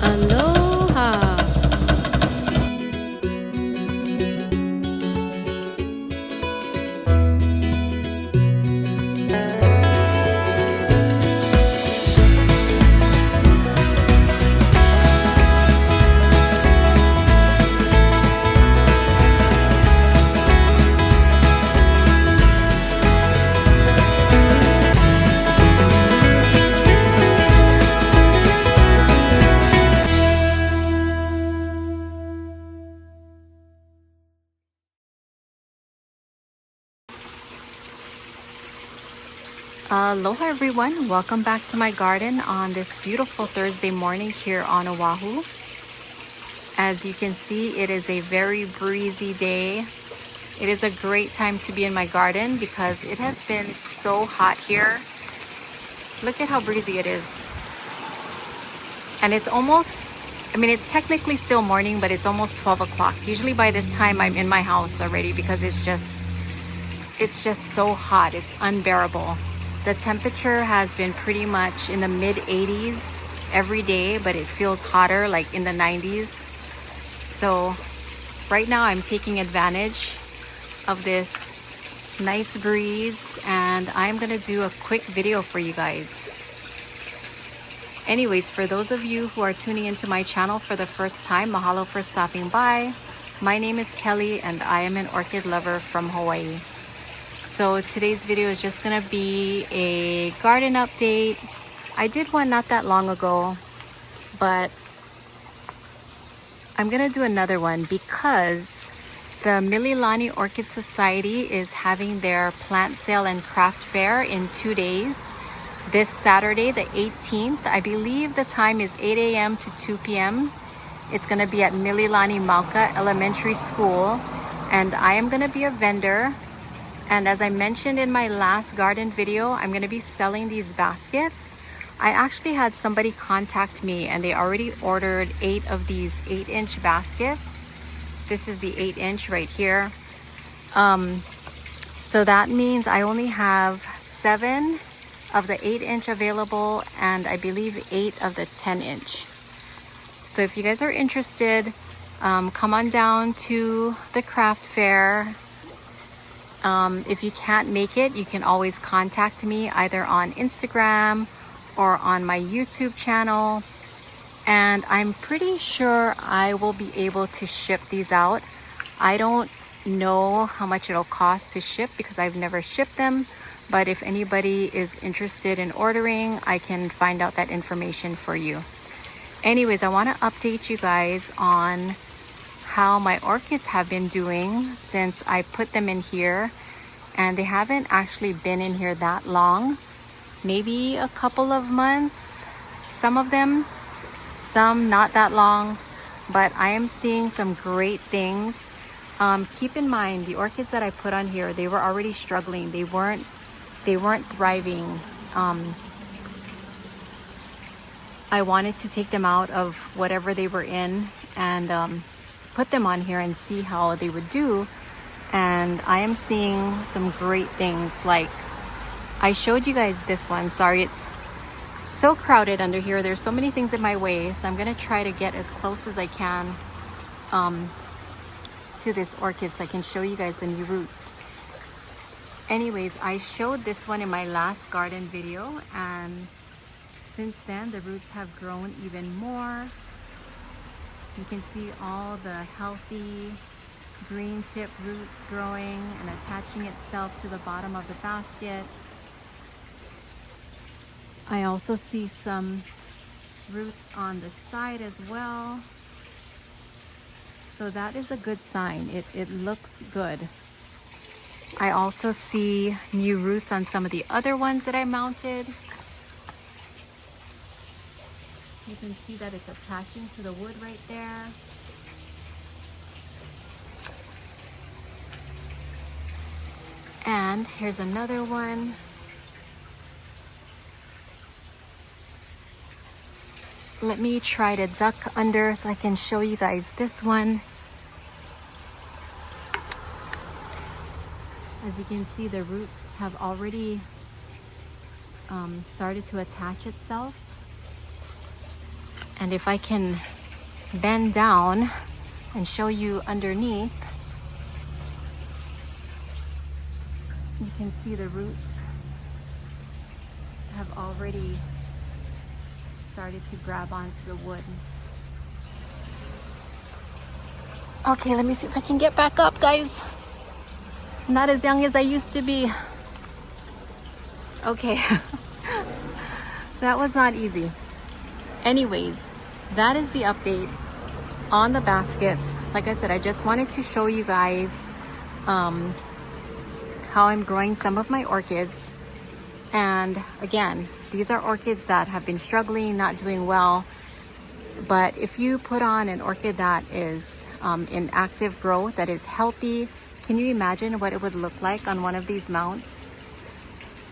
Aloha! Aloha everyone, welcome back to my garden on this beautiful Thursday morning here on Oahu. As you can see, it is a very breezy day. It is a great time to be in my garden because it has been so hot here. Look at how breezy it is. And it's it's technically still morning, but it's almost 12 o'clock. Usually by this time I'm in my house already because it's just so hot. It's unbearable. The temperature has been pretty much in the mid 80s every day, but it feels hotter, like in the 90s. So right now I'm taking advantage of this nice breeze and I'm gonna do a quick video for you guys. Anyways, for those of you who are tuning into my channel for the first time, mahalo for stopping by. My name is Kelly and I am an orchid lover from Hawaii. So today's video is just gonna be a garden update. I did one not that long ago, but I'm gonna do another one because the Mililani Orchid Society is having their plant sale and craft fair in 2 days. This Saturday, the 18th, I believe the time is 8 a.m. to 2 p.m. It's gonna be at Mililani Mauka Elementary School, and I am gonna be a vendor. And as I mentioned in my last garden video, I'm going to be selling these baskets. I actually had somebody contact me and they already ordered 8 of these 8-inch baskets. This is the 8-inch right here. So that means I only have 7 of the 8-inch available and I believe 8 of the 10-inch. So if you guys are interested, come on down to the craft fair. If you can't make it, you can always contact me either on Instagram or on my YouTube channel. And I'm pretty sure I will be able to ship these out. I don't know how much it'll cost to ship because I've never shipped them. But if anybody is interested in ordering, I can find out that information for you. Anyways, I want to update you guys on how my orchids have been doing since I put them in here, and they haven't actually been in here that long, maybe a couple of months, some of them, some not that long, but I am seeing some great things. Keep in mind the orchids that I put on here, they were already struggling. They weren't thriving. I wanted to take them out of whatever they were in and put them on here and see how they would do. And I am seeing some great things. Like I showed you guys this one. Sorry, it's so crowded under here. There's so many things in my way, so I'm gonna try to get as close as I can to this orchid so I can show you guys the new roots. Anyways, I showed this one in my last garden video, and since then the roots have grown even more. You can see all the healthy green tip roots growing and attaching itself to the bottom of the basket. I also see some roots on the side as well. So that is a good sign. It looks good. I also see new roots on some of the other ones that I mounted. You can see that it's attaching to the wood right there. And here's another one. Let me try to duck under so I can show you guys this one. As you can see, the roots have already started to attach itself. And if I can bend down and show you underneath, you can see the roots have already started to grab onto the wood. Okay, let me see if I can get back up, guys. Not as young as I used to be. Okay. That was not easy. Anyways, that is the update on the baskets. Like I said, I just wanted to show you guys how I'm growing some of my orchids. And again, these are orchids that have been struggling, not doing well. But if you put on an orchid that is in active growth, that is healthy, can you imagine what it would look like on one of these mounts?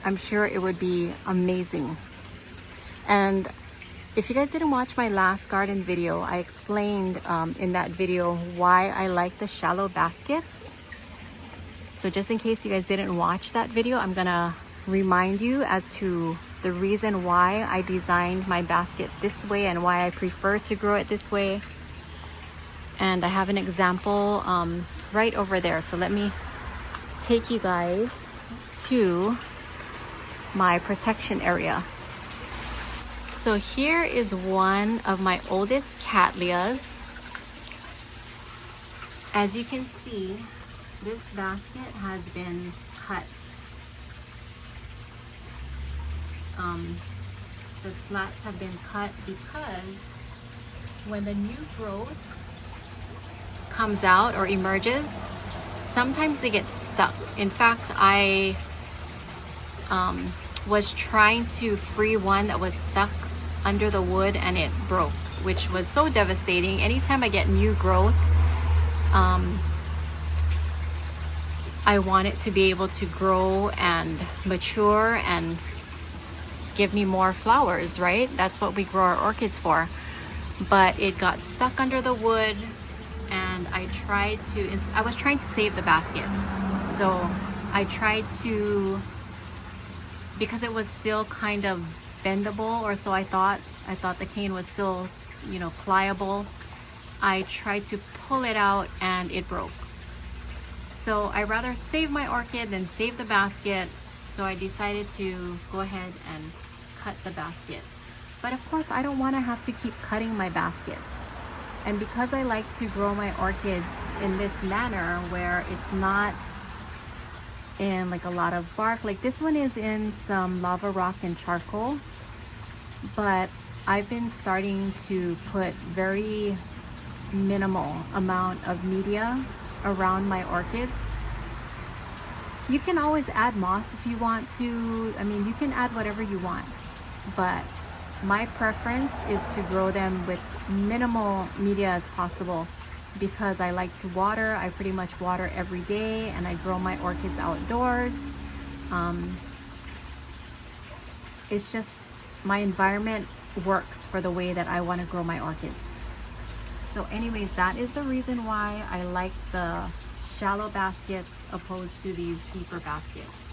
I'm sure it would be amazing. And if you guys didn't watch my last garden video, I explained in that video why I like the shallow baskets. So just in case you guys didn't watch that video, I'm gonna remind you as to the reason why I designed my basket this way and why I prefer to grow it this way. And I have an example right over there. So let me take you guys to my protection area. So here is one of my oldest cattleyas. As you can see, this basket has been cut. The slats have been cut because when the new growth comes out or emerges, sometimes they get stuck. In fact, I was trying to free one that was stuck under the wood and it broke, which was so devastating. Anytime I get new growth, I want it to be able to grow and mature and give me more flowers, right? That's what we grow our orchids for. But it got stuck under the wood, and I was trying to save the basket. So I tried to, because it was still kind of bendable, or so I thought the cane was still, pliable. I tried to pull it out and it broke. So I rather save my orchid than save the basket. So I decided to go ahead and cut the basket. But of course, I don't want to have to keep cutting my baskets. And because I like to grow my orchids in this manner where it's not in like a lot of bark, like this one is in some lava rock and charcoal, but I've been starting to put very minimal amount of media around my orchids. You can always add moss if you want to. I mean, you can add whatever you want, but my preference is to grow them with minimal media as possible because I like to water. I pretty much water every day, and I grow my orchids outdoors. It's just my environment works for the way that I want to grow my orchids. So anyways, that is the reason why I like the shallow baskets opposed to these deeper baskets.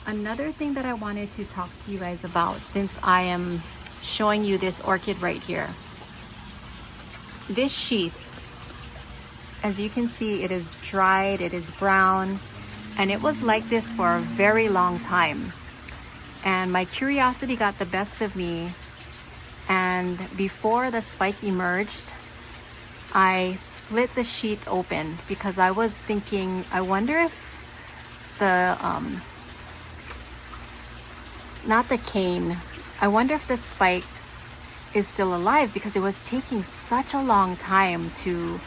Another thing that I wanted to talk to you guys about, since I am showing you this orchid right here. This sheath, as you can see, it is dried, it is brown, and it was like this for a very long time. And my curiosity got the best of me, and before the spike emerged, I split the sheath open because I was thinking, I wonder if the not the cane, I wonder if the spike is still alive, because it was taking such a long time to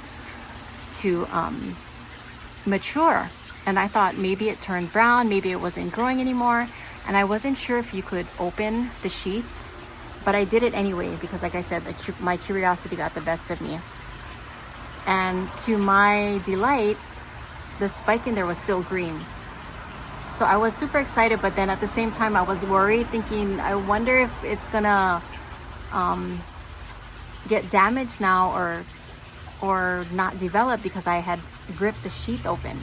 mature. And I thought maybe it turned brown, maybe it wasn't growing anymore, and I wasn't sure if you could open the sheath, but I did it anyway because, like I said, my curiosity got the best of me. And to my delight, the spike in there was still green. So I was super excited, but then at the same time I was worried, thinking, I wonder if it's gonna get damaged now or not develop because I had gripped the sheath open.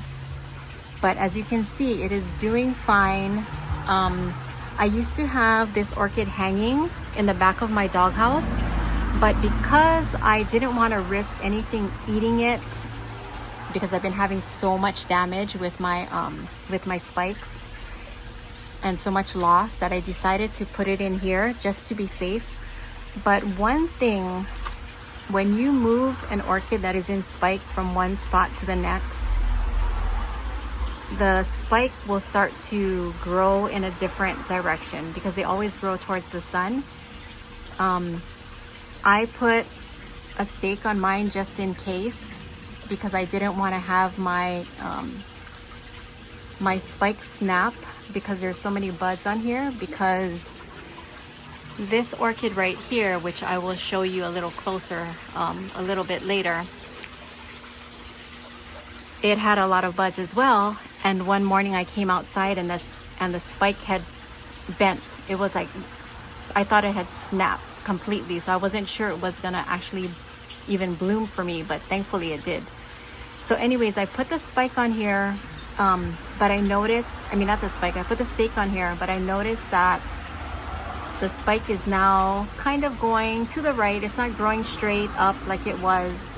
But as you can see, it is doing fine. I used to have this orchid hanging in the back of my doghouse, But because I didn't want to risk anything eating it, because I've been having so much damage with my spikes and so much loss, that I decided to put it in here just to be safe. But one thing, when you move an orchid that is in spike from one spot to the next, the spike will start to grow in a different direction because they always grow towards the sun. I put a stake on mine just in case, because I didn't want to have my my spike snap because there's so many buds on here. Because this orchid right here, which I will show you a little closer a little bit later, it had a lot of buds as well. And one morning I came outside and the spike had bent. It was like, I thought it had snapped completely, so I wasn't sure it was gonna actually even bloom for me, but thankfully it did. So anyways, I put the spike on here, but I noticed, I mean not the spike, I put the stake on here, but I noticed that the spike is now kind of going to the right. It's not growing straight up like it was,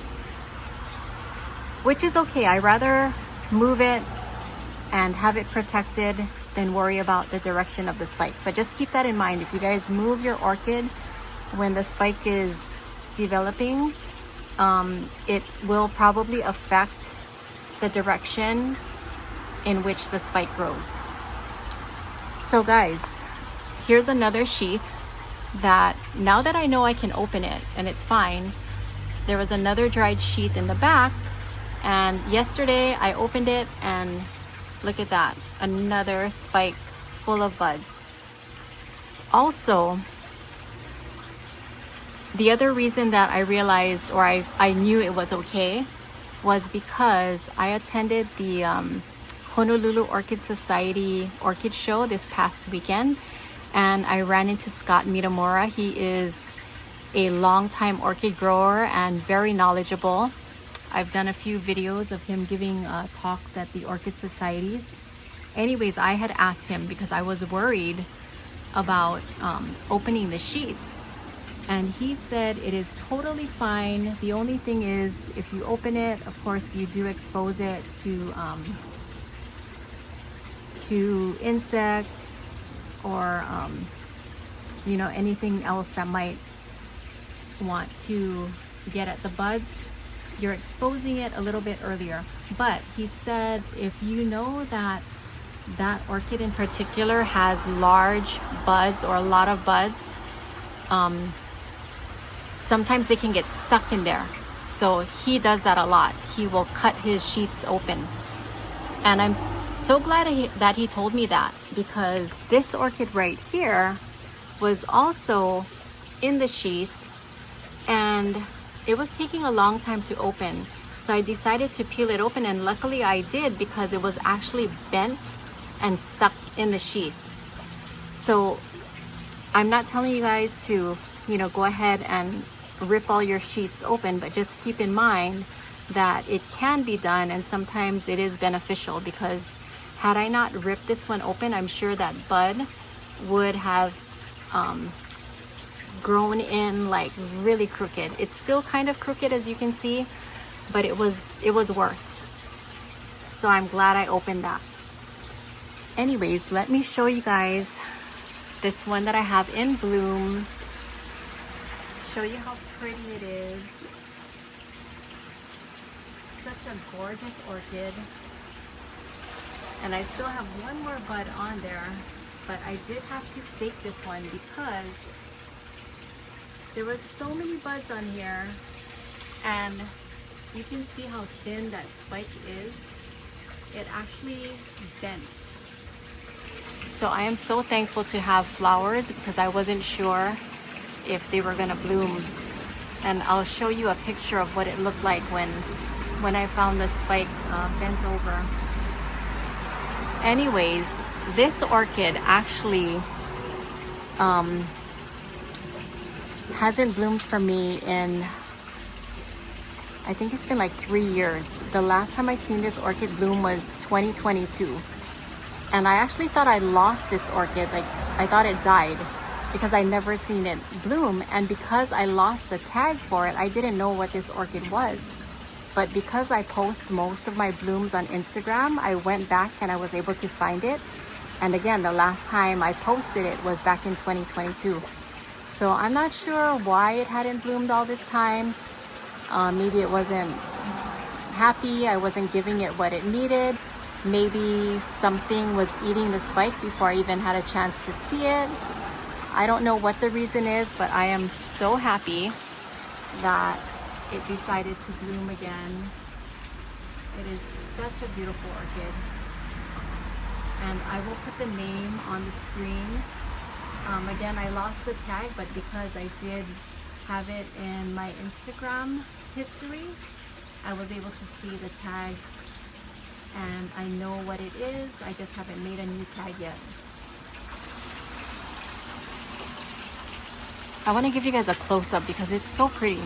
which is okay. I rather move it and have it protected than worry about the direction of the spike. But just keep that in mind. If you guys move your orchid when the spike is developing, it will probably affect the direction in which the spike grows. So guys, here's another sheath that, now that I know I can open it and it's fine, there was another dried sheath in the back, and yesterday I opened it and look at that, another spike full of buds. Also, the other reason that I realized, or I knew it was okay, was because I attended the Honolulu Orchid Society Orchid Show this past weekend, and I ran into Scott Mitamura. He is a longtime orchid grower and very knowledgeable. I've done a few videos of him giving talks at the orchid societies. Anyways, I had asked him because I was worried about opening the sheath, and he said it is totally fine. The only thing is, if you open it, of course you do expose it to insects or you know, anything else that might want to get at the buds. You're exposing it a little bit earlier. But he said if you know that that orchid in particular has large buds or a lot of buds, sometimes they can get stuck in there. So he does that a lot. He will cut his sheaths open. And I'm so glad that he told me that, because this orchid right here was also in the sheath and it was taking a long time to open. So I decided to peel it open, and luckily I did, because it was actually bent and stuck in the sheath. So I'm not telling you guys to, you know, go ahead and rip all your sheaths open, but just keep in mind that it can be done, and sometimes it is beneficial, because had I not ripped this one open, I'm sure that bud would have grown in like really crooked. It's still kind of crooked, as you can see, but it was worse. So I'm glad I opened that. Anyways, let me show you guys this one that I have in bloom. Show you how pretty it is. Such a gorgeous orchid. And I still have one more bud on there, but I did have to stake this one because there was so many buds on here, and you can see how thin that spike is. It actually bent. So I am so thankful to have flowers, because I wasn't sure if they were gonna bloom. And I'll show you a picture of what it looked like when I found the spike bent over. Anyways, this orchid actually hasn't bloomed for me in, I think it's been like 3 years. The last time I seen this orchid bloom was 2022. And I actually thought I lost this orchid, like I thought it died. because I never seen it bloom. And because I lost the tag for it, I didn't know what this orchid was. But because I post most of my blooms on Instagram, I went back and I was able to find it. And again, the last time I posted it was back in 2022. So I'm not sure why it hadn't bloomed all this time. Maybe it wasn't happy, I wasn't giving it what it needed. Maybe something was eating the spike before I even had a chance to see it. I don't know what the reason is, but I am so happy that it decided to bloom again. It is such a beautiful orchid. And I will put the name on the screen. Again, I lost the tag, but because I did have it in my Instagram history, I was able to see the tag and I know what it is. I just haven't made a new tag yet. I want to give you guys a close-up because it's so pretty.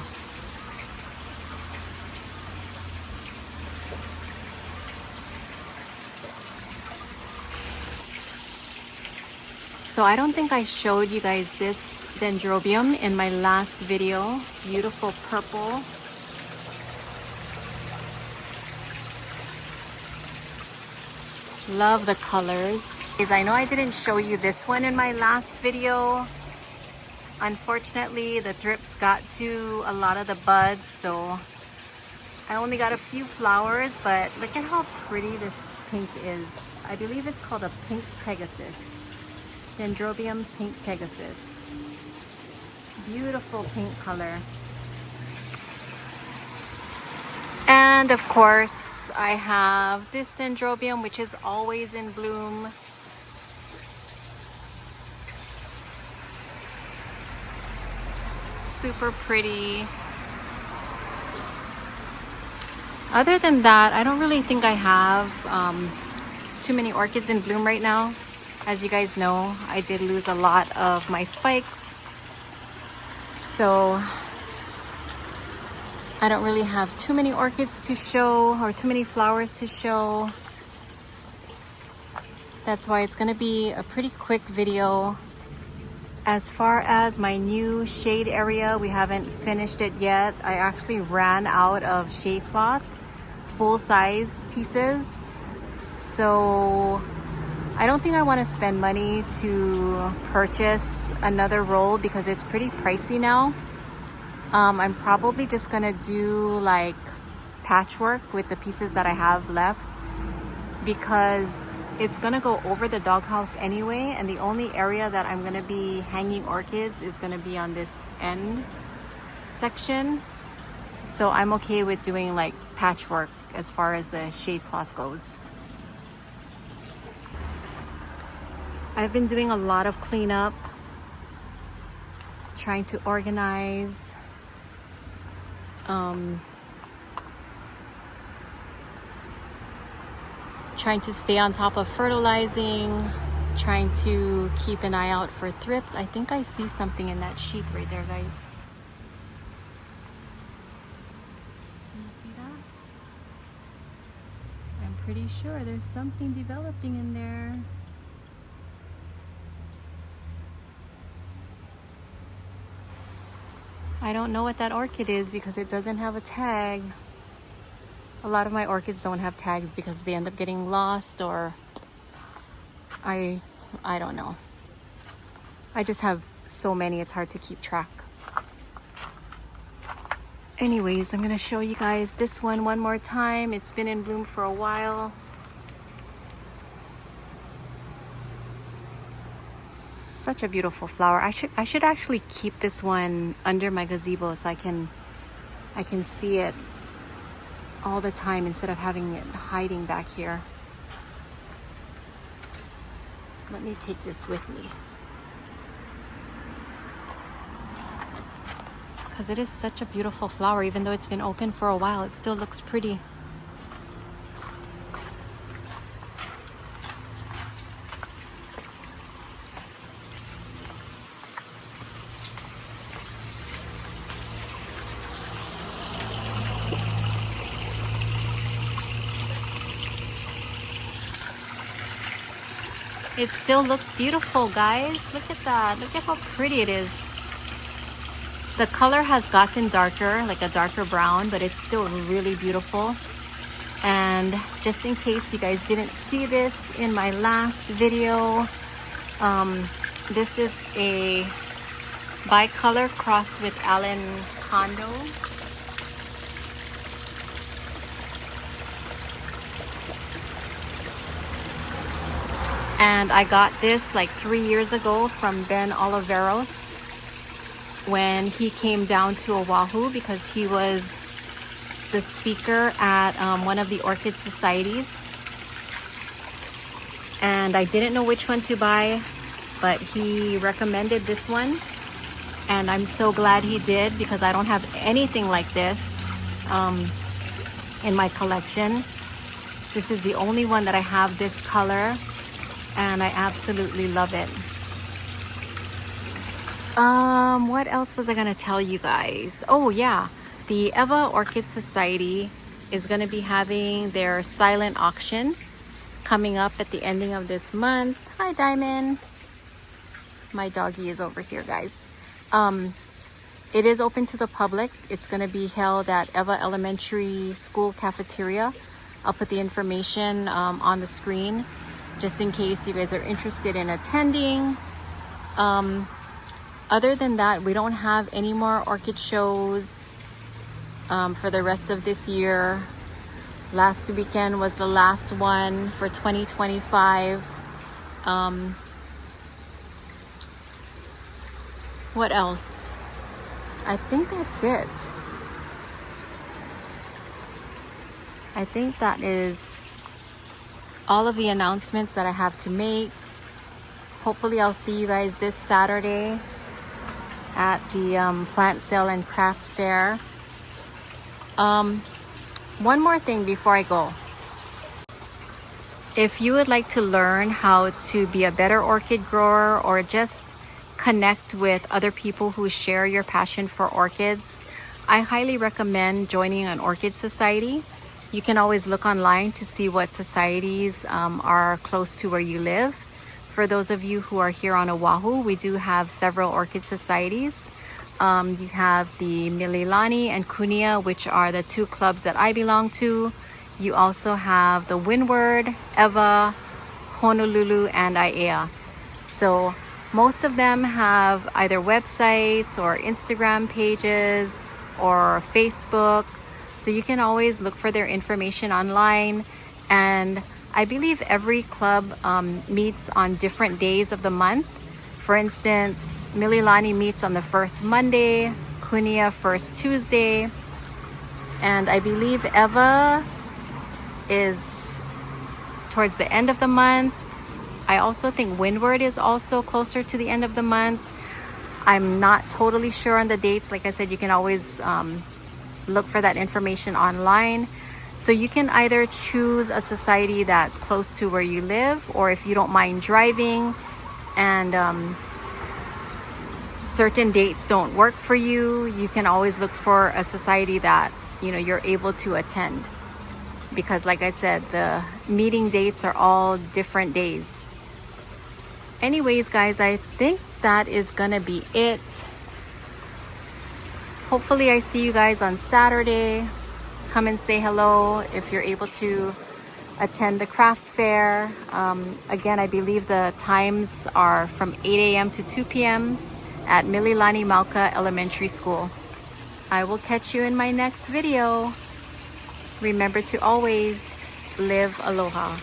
So I don't think I showed you guys this dendrobium in my last video. Beautiful purple. Love the colors. I know I didn't show you this one in my last video. Unfortunately, the thrips got to a lot of the buds, so I only got a few flowers, but look at how pretty this pink is. I believe it's called a pink Pegasus. Dendrobium pink Pegasus. Beautiful pink color. And of course, I have this dendrobium, which is always in bloom. Super pretty. Other than that, I don't really think I have too many orchids in bloom right now. As you guys know, I did lose a lot of my spikes. So I don't really have too many orchids to show or too many flowers to show. That's why it's gonna be a pretty quick video. As far as my new shade area, we haven't finished it yet. I actually ran out of shade cloth, full size pieces. So I don't think I want to spend money to purchase another roll because it's pretty pricey now. I'm probably just gonna do like patchwork with the pieces that I have left because it's gonna go over the doghouse anyway, and the only area that I'm gonna be hanging orchids is gonna be on this end section. So I'm okay with doing like patchwork as far as the shade cloth goes. I've been doing a lot of cleanup, trying to organize. Trying to stay on top of fertilizing, trying to keep an eye out for thrips. I think I see something in that sheet right there, guys. Can you see that? I'm pretty sure there's something developing in there. I don't know what that orchid is because it doesn't have a tag. A lot of my orchids don't have tags because they end up getting lost, or I don't know. I just have so many, it's hard to keep track. Anyways, I'm gonna show you guys this one more time. It's been in bloom for a while. Such a beautiful flower. I should actually keep this one under my gazebo so I can see it all the time instead of having it hiding back here. Let me take this with me because it is such a beautiful flower. Even though it's been open for a while, it still looks pretty. It still looks beautiful, guys. Look at that. Look at how pretty it is. The color has gotten darker, like a darker brown, but it's still really beautiful. And just in case you guys didn't see this in my last video, this is a bicolor crossed with Allen Condo. And I got this like 3 years ago from Ben Oliveros when he came down to Oahu, because he was the speaker at one of the Orchid societies. And I didn't know which one to buy, but he recommended this one. And I'm so glad he did, because I don't have anything like this in my collection. This is the only one that I have this color, and I absolutely love it. What else was I gonna tell you guys? Oh yeah, the Eva Orchid Society is gonna be having their silent auction coming up at the ending of this month. Hi, Diamond. My doggy is over here, guys. It is open to the public. It's gonna be held at Eva Elementary School cafeteria. I'll put the information on the screen, just in case you guys are interested in attending. Other than that, we don't have any more orchid shows for the rest of this year. Last weekend was the last one for 2025. What else? I think that's it. I think that is all of the announcements that I have to make. Hopefully I'll see you guys this Saturday at the plant sale and craft fair. One more thing before I go. If you would like to learn how to be a better orchid grower, or just connect with other people who share your passion for orchids, I highly recommend joining an orchid society. You can always look online to see what societies are close to where you live. For those of you who are here on Oahu, we do have several orchid societies. You have the Mililani and Kunia, which are the two clubs that I belong to. You also have the Windward, Eva, Honolulu, and Aiea. So most of them have either websites or Instagram pages or Facebook. So you can always look for their information online. And I believe every club meets on different days of the month. For instance, Mililani meets on the first Monday, Kunia first Tuesday, and I believe Eva is towards the end of the month. I also think Windward is also closer to the end of the month. I'm not totally sure on the dates. Like I said, you can always look for that information online. So you can either choose a society that's close to where you live, or if you don't mind driving and certain dates don't work for you, you can always look for a society that you're able to attend. Because like I said, the meeting dates are all different days. Anyways, guys, I think that is gonna be it. Hopefully I see you guys on Saturday. Come and say hello if you're able to attend the craft fair. Again, I believe the times are from 8 a.m. to 2 p.m. at Mililani Malka Elementary School. I will catch you in my next video. Remember to always live aloha.